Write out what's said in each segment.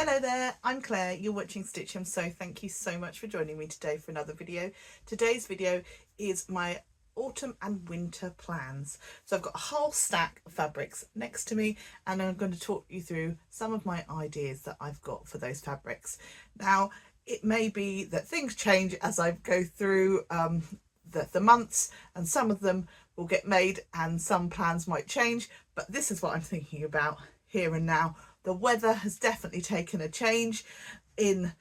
Hello there, I'm Claire, you're watching Stitch Him Sew. Thank you so much for joining me today for another video. Today's video is my autumn and winter plans. So I've got a whole stack of fabrics next to me and I'm going to talk you through some of my ideas that I've got for those fabrics. Now, it may be that things change as I go through the months, and some of them will get made and some plans might change, but this is what I'm thinking about here and now. The weather has definitely taken a change in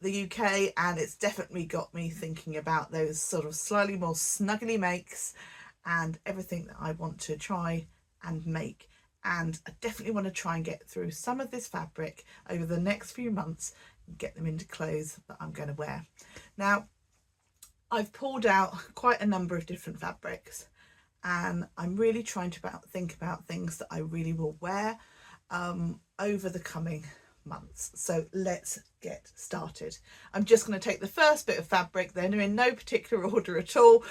the UK and it's definitely got me thinking about those sort of slightly more snuggly makes and everything that I want to try and make. And I definitely want to try and get through some of this fabric over the next few months and get them into clothes that I'm going to wear. Now, I've pulled out quite a number of different fabrics and I'm really trying to think about things that I really will wear over the coming months. So let's get started. I'm just going to take the first bit of fabric, they're in no particular order at all,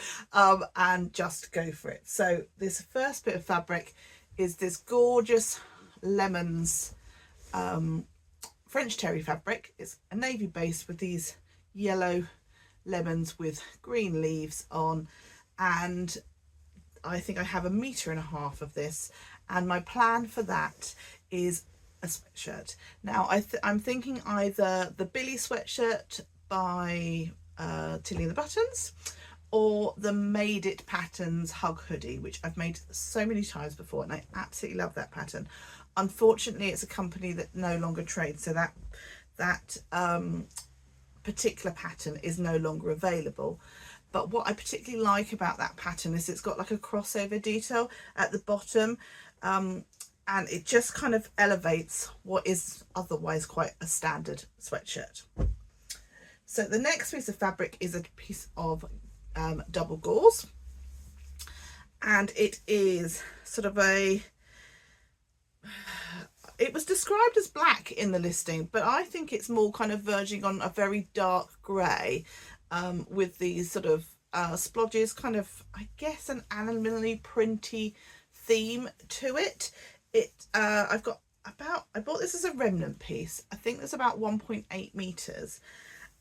and just go for it. So this first bit of fabric is this gorgeous lemons French terry fabric. It's a navy base with these yellow lemons with green leaves on, and I think I have 1.5 meters of this, and my plan for that is a sweatshirt. Now I'm thinking either the Billy sweatshirt by Tilly and the Buttons or the Made It Patterns Hug Hoodie, which I've made so many times before and I absolutely love that pattern. Unfortunately, it's a company that no longer trades, so that particular pattern is no longer available. But what I particularly like about that pattern is it's got like a crossover detail at the bottom, and it just kind of elevates what is otherwise quite a standard sweatshirt. So the next piece of fabric is a piece of double gauze, and it is sort of it was described as black in the listing, but I think it's more kind of verging on a very dark grey, with these sort of splodges, kind of, I guess, an animally printy theme to it. I bought this as a remnant piece. I think there's about 1.8 meters,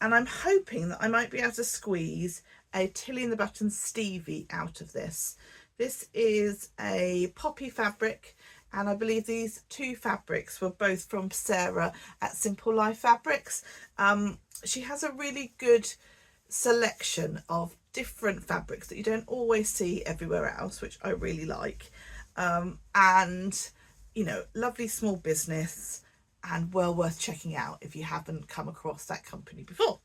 and I'm hoping that I might be able to squeeze a Tilly and the Buttons Stevie out of this. This is a poppy fabric, and I believe these two fabrics were both from Sarah at Simple Life Fabrics. She has a really good selection of different fabrics that you don't always see everywhere else, which I really like. And you know, lovely small business and well worth checking out if you haven't come across that company before.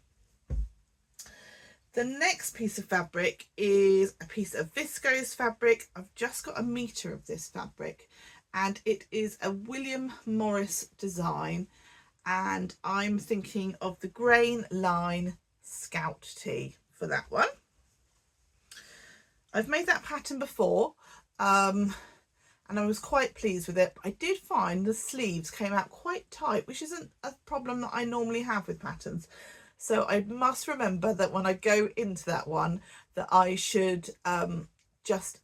The next piece of fabric is a piece of viscose fabric. I've just got 1 meter of this fabric and it is a William Morris design, and I'm thinking of the Grain Line Scout Tee for that one. I've made that pattern before, and I was quite pleased with it. I did find the sleeves came out quite tight, which isn't a problem that I normally have with patterns. So I must remember that when I go into that one, that I should just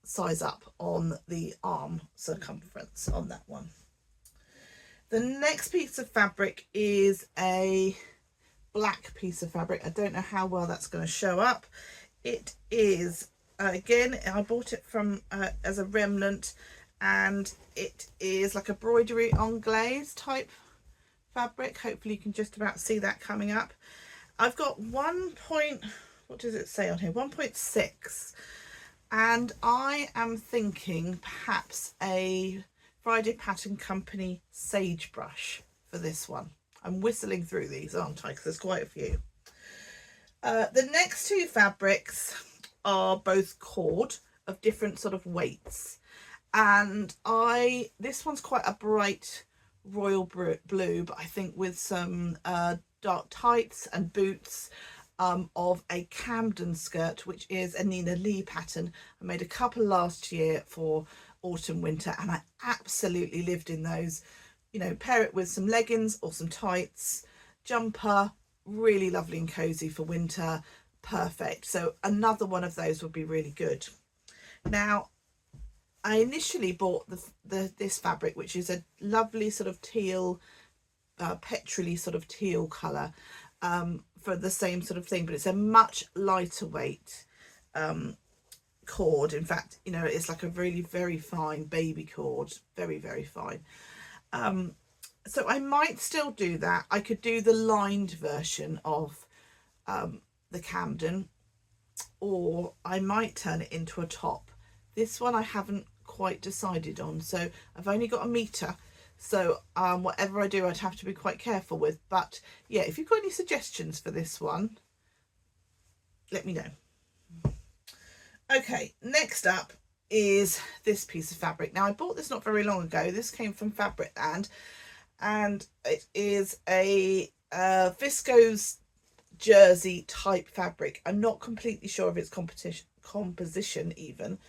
size up on the arm circumference on that one. The next piece of fabric is a black piece of fabric. I don't know how well that's going to show up. It is again, I bought it from as a remnant, and it is like a broderie anglaise type fabric. Hopefully you can just about see that coming up. I've got what does it say on here, 1.6, and I am thinking perhaps a Friday Pattern Company sagebrush for this one. I'm whistling through these, aren't I, because there's quite a few. The next two fabrics are both cord of different sort of weights, and this one's quite a bright royal blue, but I think with some dark tights and boots, of a Camden skirt, which is a Nina Lee pattern. I made a couple last year for autumn winter and I absolutely lived in those. You know, pair it with some leggings or some tights, jumper, really lovely and cozy for winter, perfect. So another one of those would be really good. Now, I initially bought this fabric, which is a lovely sort of teal petrol-y sort of teal colour for the same sort of thing, but it's a much lighter weight cord. In fact, you know, it's like a really very fine baby cord, very fine. So I might still do that. I could do the lined version of the Camden, or I might turn it into a top. This one I haven't quite decided on, so I've only got a metre, so whatever I do I'd have to be quite careful with. But yeah, if you've got any suggestions for this one, let me know. Okay, next up is this piece of fabric. Now I bought this not very long ago. This came from Fabricland, and it is a viscose jersey type fabric. I'm not completely sure of its composition even,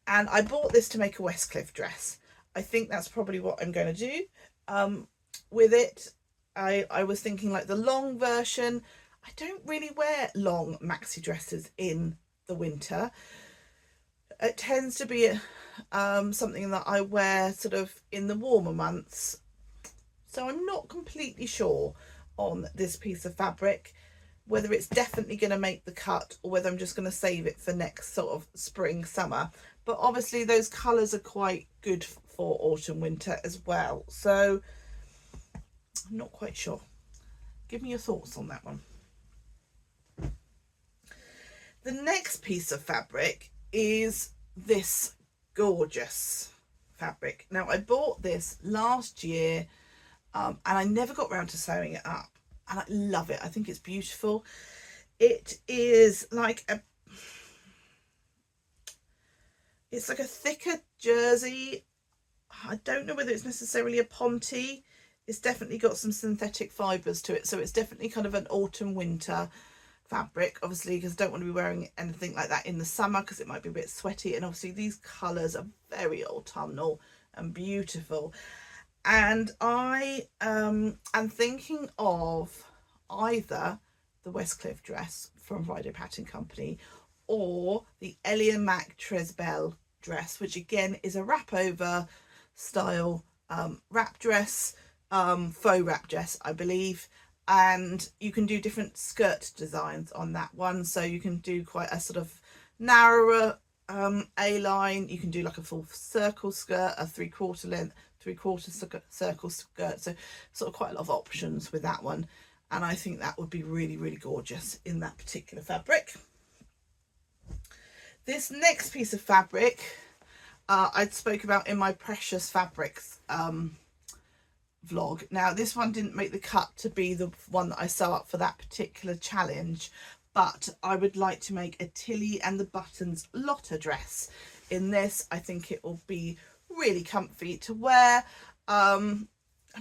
and I bought this to make a Westcliff dress. I think that's probably what I'm going to do with it. I was thinking like the long version. I don't really wear long maxi dresses in the winter. It tends to be something that I wear sort of in the warmer months, so I'm not completely sure on this piece of fabric whether it's definitely going to make the cut or whether I'm just going to save it for next sort of spring summer. But obviously those colours are quite good for autumn winter as well, so I'm not quite sure. Give me your thoughts on that one. The next piece of fabric is this gorgeous fabric. Now I bought this last year and I never got round to sewing it up, and I love it. I think it's beautiful. It is like it's like a thicker jersey. I don't know whether it's necessarily a ponte. It's definitely got some synthetic fibres to it, so it's definitely kind of an autumn winter fabric, obviously, because I don't want to be wearing anything like that in the summer because it might be a bit sweaty. And obviously these colours are very autumnal and beautiful, and I am thinking of either the Westcliff dress from Friday Pattern Company or the Elia Mac Tresbel dress, which again is a wrap over style wrap dress, faux wrap dress I believe. And you can do different skirt designs on that one, so you can do quite a sort of narrower A-line. You can do like a full circle skirt, a 3/4 length, 3/4 circle skirt, so sort of quite a lot of options with that one, and I think that would be really gorgeous in that particular fabric. This next piece of fabric I spoke about in my Precious Fabrics vlog. Now this one didn't make the cut to be the one that I sew up for that particular challenge, but I would like to make a Tilly and the Buttons Lotta dress in this. I think it will be really comfy to wear. I'm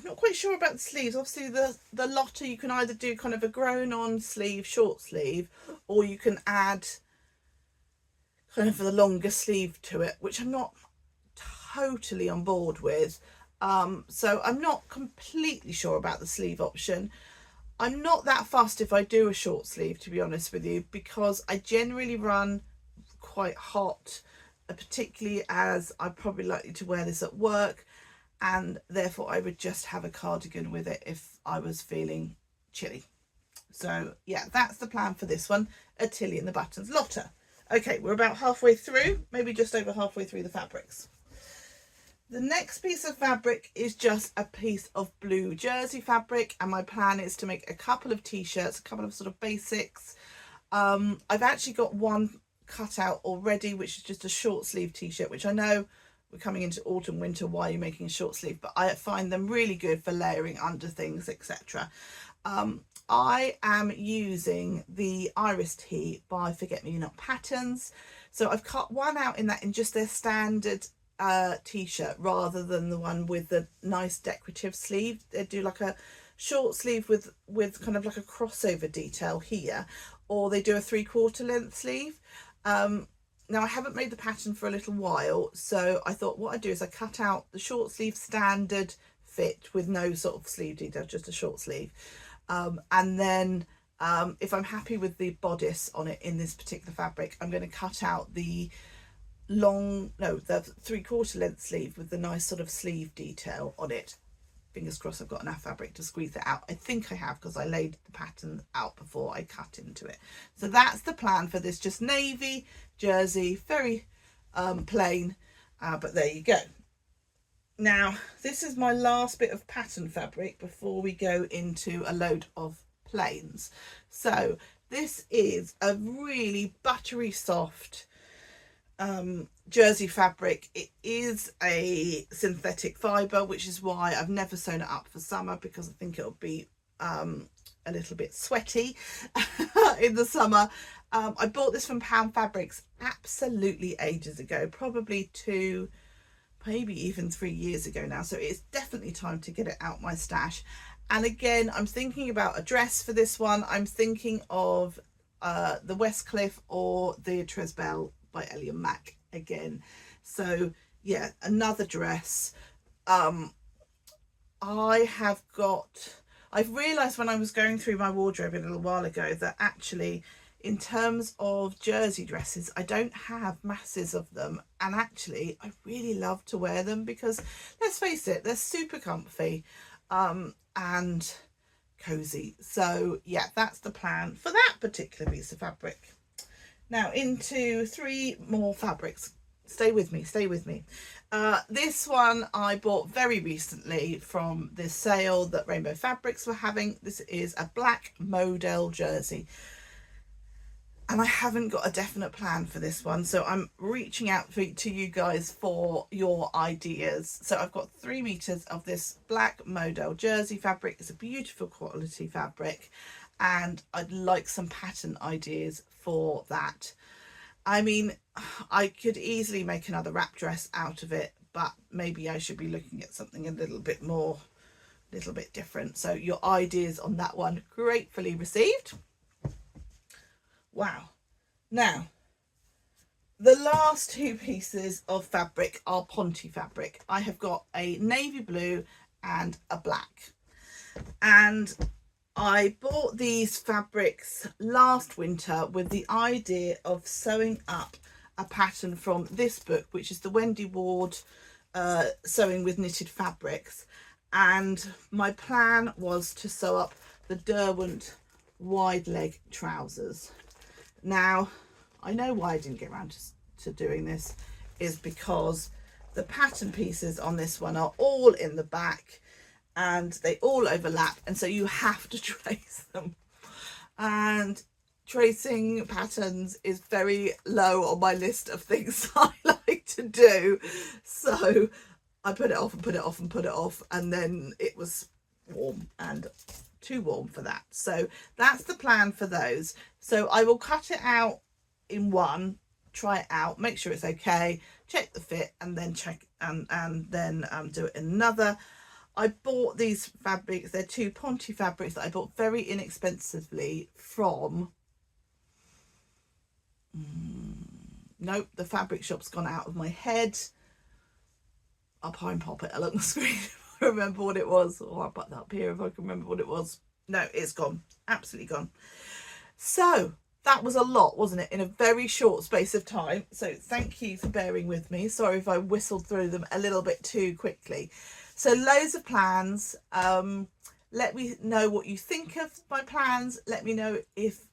not quite sure about the sleeves. Obviously the Lotta, you can either do kind of a grown on sleeve, short sleeve, or you can add kind of the longer sleeve to it, which I'm not totally on board with. So I'm not completely sure about the sleeve option. I'm not that fussed if I do a short sleeve, to be honest with you, because I generally run quite hot, particularly as I'm probably likely to wear this at work, and therefore I would just have a cardigan with it if I was feeling chilly. So yeah, that's the plan for this one, a Tilly and the Buttons Lotta. Okay, we're about halfway through, maybe just over halfway through the fabrics. The next piece of fabric is just a piece of blue jersey fabric, and my plan is to make a couple of t-shirts, a couple of sort of basics. I've actually got one cut out already, which is just a short sleeve t-shirt, which I know we're coming into autumn winter, why are you making a short sleeve, but I find them really good for layering under things, etc. I am using the Iris Tee by Forget Me Not Patterns, so I've cut one out in that in just their standard t-shirt rather than the one with the nice decorative sleeve. They do like a short sleeve with kind of like a crossover detail here, or they do a 3/4 length sleeve. Now I haven't made the pattern for a little while, so I thought what I'd do is I cut out the short sleeve standard fit with no sort of sleeve detail, just a short sleeve, and then if I'm happy with the bodice on it in this particular fabric, I'm going to cut out the the 3/4 length sleeve with the nice sort of sleeve detail on it, fingers crossed I've got enough fabric to squeeze it out. I think I have, because I laid the pattern out before I cut into it. So that's the plan for this, just navy jersey, very plain, but there you go. Now this is my last bit of pattern fabric before we go into a load of plains. So this is a really buttery soft jersey fabric. It is a synthetic fibre, which is why I've never sewn it up for summer, because I think it'll be a little bit sweaty in the summer. I bought this from Pound Fabrics absolutely ages ago, probably 2, maybe even 3 years ago now, so it's definitely time to get it out my stash. And again, I'm thinking about a dress for this one. I'm thinking of the Westcliff or the Tresbel by Ellie and Mac again. So yeah, another dress. I've realized when I was going through my wardrobe a little while ago that actually in terms of jersey dresses, I don't have masses of them, and actually I really love to wear them because, let's face it, they're super comfy and cozy. So yeah, that's the plan for that particular piece of fabric. Now into 3 more fabrics. Stay with me, stay with me. This one I bought very recently from this sale that Rainbow Fabrics were having. This is a black model jersey, and I haven't got a definite plan for this one, so I'm reaching out to you guys for your ideas. So I've got 3 meters of this black model jersey fabric. It's a beautiful quality fabric, and I'd like some pattern ideas for that. I mean, I could easily make another wrap dress out of it, but maybe I should be looking at something a little bit different. So your ideas on that one, gratefully received. Wow. Now, the last 2 pieces of fabric are Ponte fabric. I have got a navy blue and a black. And I bought these fabrics last winter with the idea of sewing up a pattern from this book, which is the Wendy Ward Sewing with Knitted Fabrics. And my plan was to sew up the Derwent wide leg trousers. Now, I know why I didn't get around to doing this is because the pattern pieces on this one are all in the back and they all overlap, and so you have to trace them, and tracing patterns is very low on my list of things I like to do. So I put it off and put it off and put it off, and then it was warm and too warm for that. So that's the plan for those. So I will cut it out in one, try it out, make sure it's okay, check the fit, and then check and then do it in another. I bought these fabrics, they're 2 Ponte fabrics that I bought very inexpensively from nope, the fabric shop's gone out of my head. I'll pop it along the screen if I remember what it was, or I'll put that up here if I can remember what it was. No, it's gone, absolutely gone. So that was a lot, wasn't it, in a very short space of time. So thank you for bearing with me. Sorry if I whistled through them a little bit too quickly. So loads of plans. Let me know what you think of my plans. Let me know if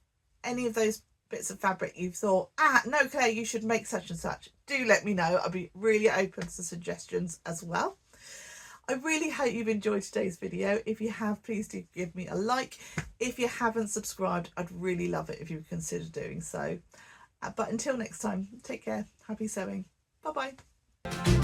any of those bits of fabric you've thought, no, Claire, you should make such and such. Do let me know. I'll be really open to suggestions as well. I really hope you've enjoyed today's video. If you have, please do give me a like. If you haven't subscribed, I'd really love it if you would consider doing so. But until next time, take care. Happy sewing. Bye bye.